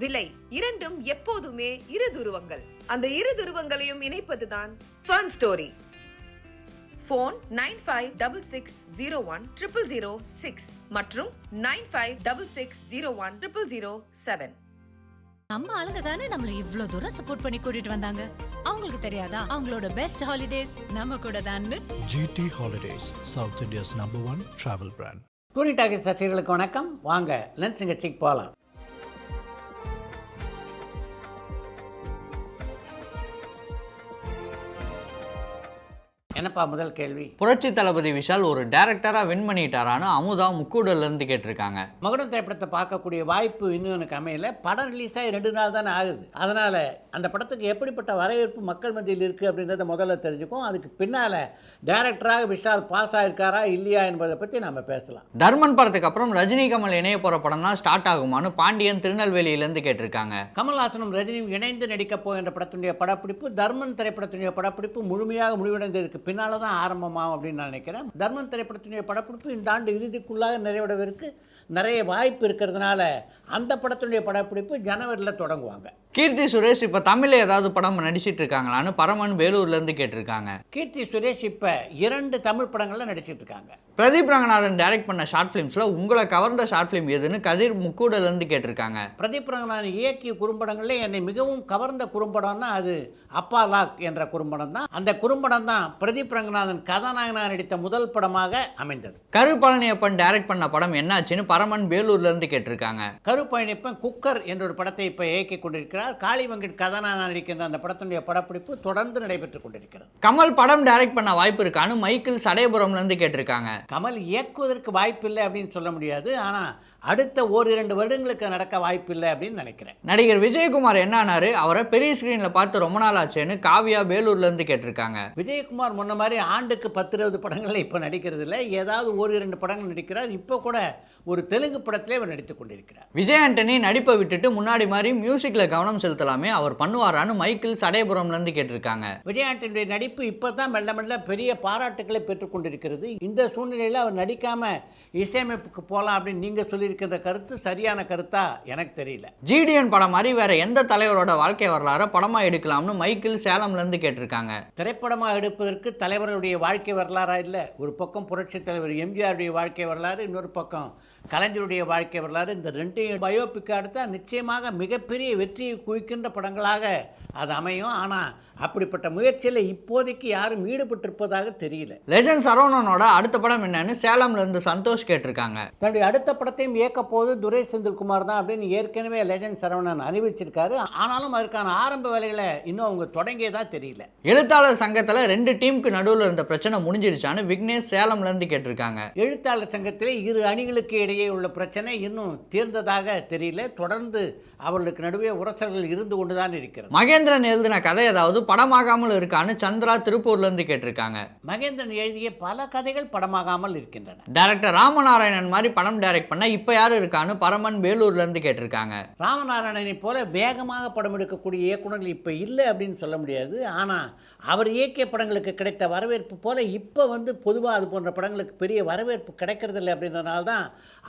விலை இரண்டும் எப்போதுமே இரு துருவங்கள். அந்த இரு துருவங்களையும் இணைப்பதுதான் ஃபன் ஸ்டோரி. போன் 9566010006 மற்றும் 9566010007. நம்ம ஆளுங்க தானே நம்மள இவ்ளோ தூரம் சப்போர்ட் பண்ணி கூட்டிட்டு வந்தாங்க. அவங்களுக்கு தெரியாதா அவங்களோட பெஸ்ட் ஹாலிடேஸ் நம்ம கூட தான்னு? GT Holidays, South India's #1 travel brand. டூனி talkies ரசிகர்களுக்கு வணக்கம். வாங்க லஞ்ச் நிகழ்ச்சிக்கு போகலாம். என்னப்பா முதல் கேள்வி? புரட்சி தளபதி விஷால் ஒரு டைரக்டரா வின் பண்ணிட்டாரான்னு அமுதா முக்கூடல்ல இருந்து கேட்டிருக்காங்க. மகுடம் திரைப்படத்தை பார்க்கக்கூடிய வாய்ப்பு இன்னும் எனக்கு அமையல. படம் ரிலீஸ் ஆகி 2 நாள் தானே ஆகுது. அதனால அந்த படத்துக்கு எப்படிப்பட்ட வரவேற்பு மக்கள் மத்தியில் இருக்குது அப்படின்றத முதல்ல தெரிஞ்சுக்கும். அதுக்கு பின்னால டைரக்டராக விஷால் பாஸ் ஆயிருக்காரா இல்லையா என்பதை பற்றி நம்ம பேசலாம். தர்மன் படத்துக்கு அப்புறம் ரஜினி கமல் இணைய போற படம் தான் ஸ்டார்ட் ஆகுமான்னு பாண்டியன் திருநெல்வேலியிலிருந்து கேட்டிருக்காங்க. கமல்ஹாசனும் ரஜினியும் இணைந்து நடிக்க போகின்ற படத்துடைய படப்பிடிப்பு, தர்மன் திரைப்படத்துடைய படப்பிடிப்பு முழுமையாக முடிவடைந்ததுக்கு பின்னால தான் ஆரம்பமாகும் அப்படின்னு நான் நினைக்கிறேன். தர்மன் திரைப்படத்துடைய படப்பிடிப்பு இந்த ஆண்டு இறுதிக்குள்ளாக நிறைவடைவதற்கு நிறைய வாய்ப்பு இருக்கிறதுனால அந்த படத்துடைய படப்பிடிப்பு ஜனவரியில் தொடங்குவாங்க. கீர்த்தி சுரேஷ் இப்போ தமிழில் ஏதாவது படம் நடிச்சிட்டு இருக்காங்களான்னு பரமன் வேலூர்லேருந்து கேட்டிருக்காங்க. கீர்த்தி சுரேஷ் இப்போ 2 தமிழ் படங்களில் நடிச்சிட்டு இருக்காங்க. பிரதீப் ரங்கநாதன் டைரக்ட் பண்ண ஷார்ட் ஃபிலிம்ஸில் உங்களை கவர்ந்த ஷார்ட் ஃபிலிம் எதுன்னு கதிர் முக்கூடலேருந்து கேட்டிருக்காங்க. பிரதீப் ரங்கநாதன் இயக்கிய குறும்படங்களே என்னை மிகவும் கவர்ந்த குறும்படம்னா அது அப்பா லாக் என்ற குறும்படம் தான். அந்த குறும்படம் தான் பிரதீப் ரங்கநாதன் கதாநாயகனாக நடித்த முதல் படமாக அமைந்தது. கருப்பழனியப்பன் டைரக்ட் பண்ண படம் என்னாச்சுன்னு பரமன் வேலூர்லேருந்து கேட்டிருக்காங்க. கருப்பழனியப்பன் குக்கர் என்ற ஒரு படத்தை இப்போ இயக்கி கொண்டிருக்கிறார். காளி வெங்கட் கதாநாயகனாக நடிக்கின்ற அந்த படத்துடைய படப்பிடிப்பு தொடர்ந்து நடைபெற்றுக் கொண்டிருக்கிறது. கமல் படம் டைரக்ட் பண்ண வாய்ப்பு இருக்கான்னு மைக்கேல் சடையபுரம்லேருந்து கேட்டிருக்காங்க. கமல் இயக்குவதற்கு வாய்ப்பில்லை அப்படின்னு சொல்ல முடியாது. ஆனால் அடுத்த 1-2 வருடங்களுக்கு நடக்க வாய்ப்பில்லை அப்படின்னு நினைக்கிறேன். நடிகர் விஜயகுமார் என்ன ஆனாரு, அவரை பெரிய ஸ்கிரீனில் பார்த்து ரொம்ப நாள் ஆச்சுன்னு காவியா வேலூர்லேருந்து கேட்டிருக்காங்க. விஜயகுமார் முன்ன மாதிரி ஆண்டுக்கு 10-20 படங்களில் இப்போ நடிக்கிறது இல்லை. ஏதாவது 1-2 படங்கள் நடிக்கிறார். இப்போ கூட ஒரு தெலுங்கு படத்திலே அவர் நடித்துக் கொண்டிருக்கிறார். விஜய் ஆண்டனி நடிப்பை விட்டுட்டு முன்னாடி மாதிரி மியூசிக்கில் கவனம் செலுத்தலாமே, அவர் பண்ணுவாரான்னு மைக்கேல் சடையபுரம்லேருந்து கேட்டிருக்காங்க. விஜய் ஆண்டனியுடைய நடிப்பு இப்போ தான் மெல்ல மெல்ல பெரிய பாராட்டுக்களை பெற்றுக்கொண்டிருக்கிறது. இந்த சூழ்நிலையில் அவர் நடிக்காமல் இசையமைப்புக்கு போகலாம் அப்படின்னு நீங்கள் சொல்லியிருக்கிற கருத்து சரியான கருத்தா எனக்கு தெரியல. ஜிடிஎன் படம் மாதிரி வேற எந்த தலைவரோட வாழ்க்கை வரலாறு படமாக எடுக்கலாம்னு மைக்கேல் சேலம்லேருந்து கேட்டிருக்காங்க. திரைப்படமாக எடுப்பதற்கு தலைவர்களுடைய வாழ்க்கை வரலாறா இல்லை. ஒரு பக்கம் புரட்சி தலைவர் எம்ஜிஆருடைய வாழ்க்கை வரலாறு, இன்னொரு பக்கம் கலைஞருடைய வாழ்க்கை வரலாறு. இந்த 2 பயோபிக் எடுத்தால் நிச்சயமாக மிகப்பெரிய வெற்றியை குவிக்கின்ற படங்களாக அது அமையும். ஆனால் அப்படிப்பட்ட முயற்சியில் இப்போதைக்கு யாரும் ஈடுபட்டிருப்பதாக தெரியல. லெஜண்ட் சரவணனோட அடுத்த படம் என்னன்னு சேலம்லேருந்து சந்தோஷ் கேட்டிருக்காங்க. தன்னுடைய அடுத்த படத்தையும் இயக்க போது துரை செந்தில்குமார் தான் அப்படின்னு ஏற்கனவே லெஜண்ட் சரவணன் அறிவிச்சிருக்காரு. ஆனாலும் அதற்கான ஆரம்ப வேலைகளை இன்னும் அவங்க தொடங்கியதா தெரியல. எழுத்தாளர் சங்கத்தில் 2 டீமுக்கு நடுவில் இருந்த பிரச்சனை முடிஞ்சிருச்சான்னு விக்னேஷ் சேலம்லேருந்து கேட்டிருக்காங்க. எழுத்தாளர் சங்கத்திலே 2 அணிகளுக்கு இடையே உள்ள பிரச்சனை இன்னும் தீர்ந்ததாக தெரியல. தொடர்ந்து அவர்களுக்கு நடுவே உரசல்கள் இருந்து கொண்டுதான் இருக்கிறது. மகேந்திரன் எழுதின கதை ஏதாவது படமாகாமல் இருக்கான்னு சந்திரா திருப்பூர்லேருந்து கேட்டிருக்காங்க. மகேந்திரன் எழுதிய பல கதைகள் படமாகாமல் இருக்கின்றன. டைரக்டர் ராமநாராயணன் மாதிரி படம் டைரக்ட் பண்ண இப்போ யார் இருக்கான்னு பரமன் வேலூர்லேருந்து கேட்டிருக்காங்க. ராமநாராயணனை போல வேகமாக படம் எடுக்கக்கூடிய இயக்குநர்கள் இப்போ இல்லை அப்படின்னு சொல்ல முடியாது. ஆனால் அவர் இயக்கிய படங்களுக்கு கிடைத்த வரவேற்பு போல இப்போ பொதுவாக அது போன்ற படங்களுக்கு பெரிய வரவேற்பு கிடைக்கிறதில்லை. அப்படின்றனால தான்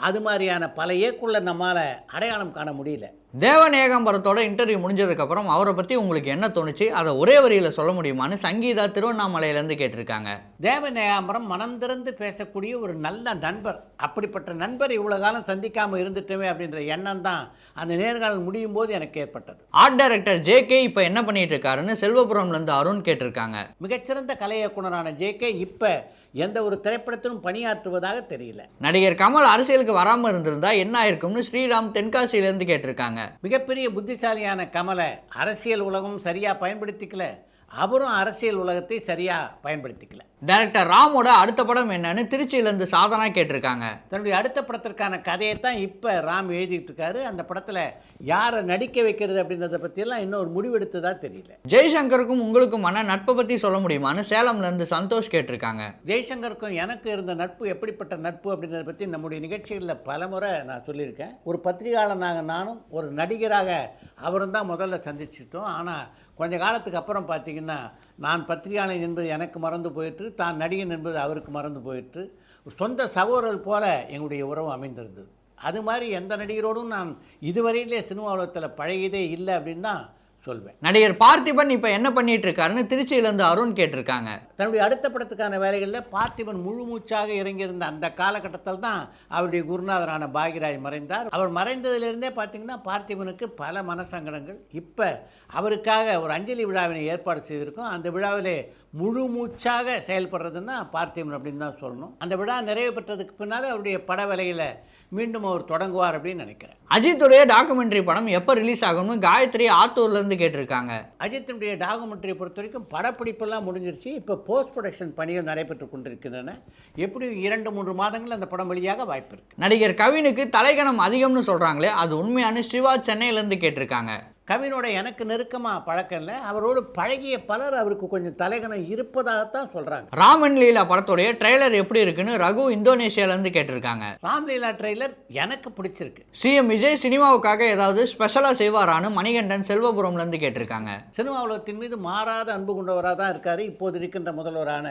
அது மாதிரியான பல இயக்குநர் நம்மால் அடையாளம் காண முடியல. தேவன் ஏகாம்பரத்தோட இன்டர்வியூ முடிஞ்சதுக்கப்புறம் அவரை பற்றி உங்களுக்கு என்ன தோணுச்சு, அதை ஒரே வரியில் சொல்ல முடியுமான்னு சங்கீதா திருவண்ணாமலையிலேருந்து கேட்டிருக்காங்க. தேவன் ஏகாம்பரம் மனம் திறந்து பேசக்கூடிய ஒரு நல்ல நண்பர். அப்படிப்பட்ட நண்பர் இவ்வளோ காலம் சந்திக்காமல் இருந்துட்டோமே அப்படின்ற எண்ணம் தான் அந்த நேர்காணல் முடியும் போது எனக்கு ஏற்பட்டது. ஆர்ட் டைரக்டர் JK இப்போ என்ன பண்ணிட்டு இருக்காருன்னு செல்வபுரம்லேருந்து அருண் கேட்டிருக்காங்க. மிகச்சிறந்த கலை இயக்குனரான JK இப்போ எந்த ஒரு திரைப்படத்திலும் பணியாற்றுவதாக தெரியல. நடிகர் கமல் அரசியலுக்கு வராமல் இருந்திருந்தா என்ன ஆயிருக்கும்னு ஸ்ரீராம் தென்காசியிலேருந்து கேட்டிருக்காங்க. மிகப்பெரிய புத்திசாலியான கமலை அரசியல் உலகம் சரியாக பயன்படுத்திக்கல. அவரும் அரசியல் உலகத்தை சரியாக பயன்படுத்திக்கல. டைரக்டர் ராமோட அடுத்த படம் என்னன்னு திருச்சியிலேருந்து சாதனா கேட்டிருக்காங்க. தன்னுடைய அடுத்த படத்திற்கான கதையை தான் இப்போ ராம் எழுதிட்டு இருக்காரு. அந்த படத்தில் யாரை நடிக்க வைக்கிறது அப்படின்றத பற்றியெல்லாம் இன்னும் ஒரு முடிவெடுத்ததா தெரியல. ஜெய்சங்கருக்கும் உங்களுக்குமான நட்பை பற்றி சொல்ல முடியுமான்னு சேலம்லேருந்து சந்தோஷ் கேட்டிருக்காங்க. ஜெய்சங்கருக்கும் எனக்கு இருந்த நட்பு எப்படிப்பட்ட நட்பு அப்படின்றத பற்றி நம்முடைய நிகழ்ச்சிகளில் பலமுறை நான் சொல்லியிருக்கேன். ஒரு பத்திரிகையாளனாக நானும் ஒரு நடிகராக அவரும் தான் முதல்ல சந்திச்சிட்டோம். ஆனால் கொஞ்ச காலத்துக்கு அப்புறம் பார்த்திங்கன்னா நான் பத்திரிகையாளன் என்பது எனக்கு மறந்து போயிட்டு, தான் நடிகன் என்பது அவருக்கு மறந்து போயிட்டு, சொந்த சகோதரர்கள் போல எங்களுடைய உறவு அமைந்திருந்தது. அது மாதிரி எந்த நடிகரோடும் நான் இதுவரையிலே சினிமா உலகத்தில் பழகியதே இல்லை அப்படின்னு தான் சொல்வேன். நடிகர் பார்த்திபன் இப்போ என்ன பண்ணிட்டு இருக்காருன்னு திருச்சியிலேருந்து அருண் கேட்டிருக்காங்க. தன்னுடைய அடுத்த படத்துக்கான வேலைகளில் பார்த்திபன் முழு மூச்சாக இறங்கியிருந்த அந்த காலகட்டத்தில் தான் அவருடைய குருநாதரான பாக்யராஜ் மறைந்தார். அவர் மறைந்ததிலிருந்தே பார்த்தீங்கன்னா பார்த்திபனுக்கு பல மனசங்கடங்கள். இப்போ அவருக்காக ஒரு அஞ்சலி விழாவினை ஏற்பாடு செய்திருக்கோம். அந்த விழாவிலே முழு மூச்சாக செயல்படுறதுன்னா பார்த்திபன் அப்படின்னு தான் சொல்லணும். அந்த விழா நிறைவு பெற்றதுக்கு பின்னால் அவருடைய பட வேலையில் மீண்டும் அவர் தொடங்குவார் அப்படின்னு நினைக்கிறேன். அஜித்துடைய டாக்குமெண்ட்ரி படம் எப்போ ரிலீஸ் ஆகும்னு காயத்ரி ஆத்தூர்லேருந்து கேட்டிருக்காங்க. அஜித்தினுடைய டாக்குமெண்ட்ரியை பொறுத்த வரைக்கும் படப்பிடிப்பெல்லாம் முடிஞ்சிருச்சு. இப்போ போஸ்ட் ப்ரொடக்ஷன் பணிகள் நடைபெற்று கொண்டிருக்கின்றன. எப்படி 2-3 மாதங்கள் அந்த படம் வழியாக வாய்ப்பு இருக்குது. நடிகர் கவினுக்கு தலைகணம் அதிகம்னு சொல்கிறாங்களே, அது உண்மையான சிவா சென்னையிலேருந்து கேட்டிருக்காங்க. கவினோட எனக்கு நெருக்கமாக பழக்கம் இல்லை. அவரோடு பழகிய பலர் அவருக்கு கொஞ்சம் தலைகணம் இருப்பதாகத்தான் சொல்கிறாங்க. ராமன் லீலா படத்துடைய ட்ரெய்லர் எப்படி இருக்குன்னு ரகு இந்தோனேஷியாலேருந்து கேட்டிருக்காங்க. ராம்லீலா ட்ரெய்லர் எனக்கு பிடிச்சிருக்கு. சிஎம் விஜய் சினிமாவுக்காக ஏதாவது ஸ்பெஷலாக செய்வாரான்னு மணிகண்டன் செல்வபுரம்லேருந்து கேட்டிருக்காங்க. சினிமா உலகத்தின் மீது மாறாத அன்பு கொண்டவராக தான் இருக்கார் இப்போது இருக்கின்ற முதல்வரான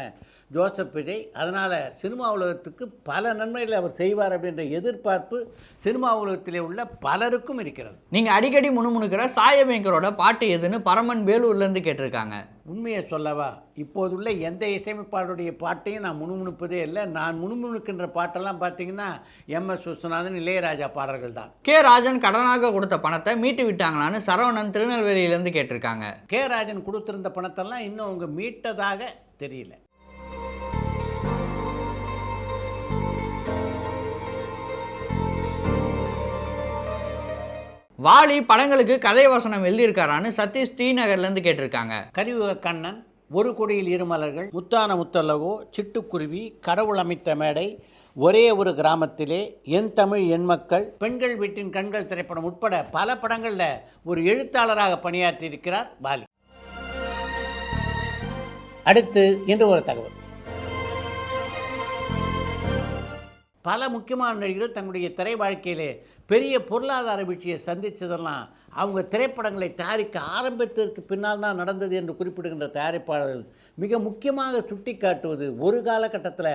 ஜோசப் விஜய். அதனால் சினிமா உலகத்துக்கு பல நன்மைகளை அவர் செய்வார் அப்படின்ற எதிர்பார்ப்பு சினிமா உலகத்திலே உள்ள பலருக்கும் இருக்கிறது. நீங்கள் அடிக்கடி முணுமுணுக்கிற சாயபேங்கரோட பாட்டு எதுன்னு பரமன் வேலூர்லேருந்து கேட்டிருக்காங்க. உண்மையை சொல்லவா, இப்போதுள்ள எந்த இசையமைப்பாளருடைய பாட்டையும் நான் முணுமுணுப்பதே இல்லை. நான் முணுமுணுக்கின்ற பாட்டெல்லாம் பார்த்தீங்கன்னா MS விஸ்வநாதன், இளையராஜா பாடல்கள் தான். கே ராஜன் கடனாக கொடுத்த பணத்தை மீட்டு விட்டாங்களான்னு சரவணன் திருநெல்வேலியிலேருந்து கேட்டிருக்காங்க. கே ராஜன் கொடுத்திருந்த பணத்தெல்லாம் இன்னும் அவங்க மீட்டதாக தெரியல. வாலி படங்களுக்கு கதை வசனம் எழுதியிருக்காரான்னு சதீஷ் ஸ்ரீநகர்லேருந்து கேட்டிருக்காங்க. கரியுக கண்ணன், ஒரு கொடியில் இருமலர்கள், முத்தான முத்தல்லவோ, சிட்டுக்குருவி, கடவுள் அமைத்த மேடை, ஒரே ஒரு கிராமத்திலே, என் தமிழ் என் மக்கள், பெண்கள் வீட்டின் கண்கள் திரைப்படம் உட்பட பல படங்களில் ஒரு எழுத்தாளராக பணியாற்றியிருக்கிறார் வாலி. அடுத்து இன்று ஒரு தகவல். பல முக்கியமான நடிகர்கள் தன்னுடைய திரை வாழ்க்கையிலே பெரிய பொருளாதார வீழ்ச்சியை சந்தித்ததெல்லாம் அவங்க திரைப்படங்களை தயாரிக்க ஆரம்பித்ததற்கு பின்னால் தான் நடந்தது என்று குறிப்பிடுகின்ற தயாரிப்பாளர்கள் மிக முக்கியமாக சுட்டி காட்டுவது ஒரு காலகட்டத்தில்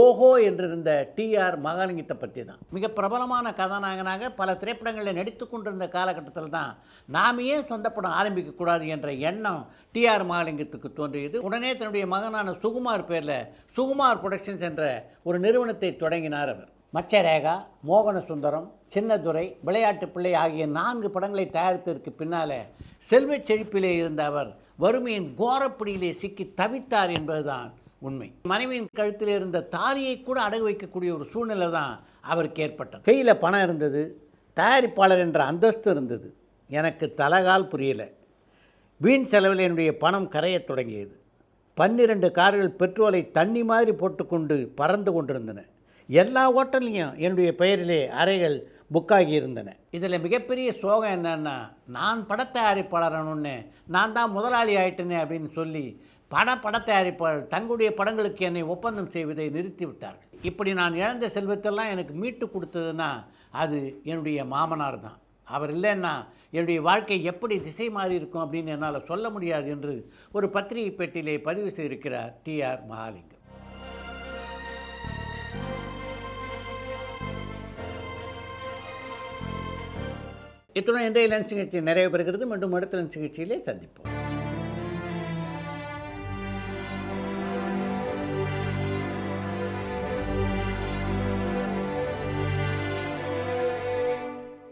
ஓஹோ என்றிருந்த TR மகாலிங்கத்தை பற்றி தான். மிக பிரபலமான கதாநாயகனாக பல திரைப்படங்களில் நடித்து கொண்டிருந்த காலகட்டத்தில் தான் நாம் ஏன் சொந்த படம் ஆரம்பிக்கக்கூடாது என்ற எண்ணம் TR மகாலிங்கத்துக்கு தோன்றியது. உடனே தன்னுடைய மகனான சுகுமார் பேரில் சுகுமார் புரொடக்ஷன்ஸ் என்ற ஒரு நிறுவனத்தை தொடங்கினார் அவர். மச்சரேகா, மோகன சுந்தரம், சின்னதுரை, விளையாட்டு பிள்ளை ஆகிய 4 படங்களை தயாரித்ததற்கு பின்னால் செல்வச் செழிப்பிலே இருந்த அவர் வறுமையின் கோரப்பிடியிலே சிக்கி தவித்தார் என்பதுதான் உண்மை. மனைவியின் கழுத்தில் இருந்த தாலியை கூட அடகு வைக்கக்கூடிய ஒரு சூழ்நிலை தான் அவருக்கு ஏற்பட்டது. கையில் பணம் இருந்தது, தயாரிப்பாளர் என்ற அந்தஸ்து இருந்தது. எனக்கு தலகால் புரியலை. வீண் செலவில் என்னுடைய பணம் கரையத் தொடங்கியது. 12 கார்கள் பெட்ரோலை தண்ணி மாதிரி போட்டுக்கொண்டு பறந்து கொண்டிருந்தன. எல்லா ஹோட்டல்லையும் என்னுடைய பெயரிலே அறைகள் புக்காகி இருந்தன. இதில் மிகப்பெரிய சோகம் என்னன்னா, நான் படத்தயாரிப்பாளரானொன்னே நான் தான் முதலாளி ஆயிட்டேனே அப்படின்னு சொல்லி பட தயாரிப்பாளர் தங்களுடைய படங்களுக்கு என்னை ஒப்பந்தம் செய்வதை நிறுத்திவிட்டார்கள். இப்படி நான் இழந்த செல்வத்தெல்லாம் எனக்கு மீட்டு கொடுத்ததுன்னா அது என்னுடைய மாமனார் தான். அவர் இல்லைன்னா என்னுடைய வாழ்க்கை எப்படி திசை மாறி இருக்கும் அப்படின்னு என்னால் சொல்ல முடியாது என்று ஒரு பத்திரிகை பேட்டியிலே பதிவு செய்திருக்கிறார் TR மகாலிங்கம். இத்துடன் இன்றைய லன்ச் நிகழ்ச்சி நிறைவு பெறுகிறது. மீண்டும் அடுத்த லன்ச் நிகழ்ச்சியிலே சந்திப்போம்.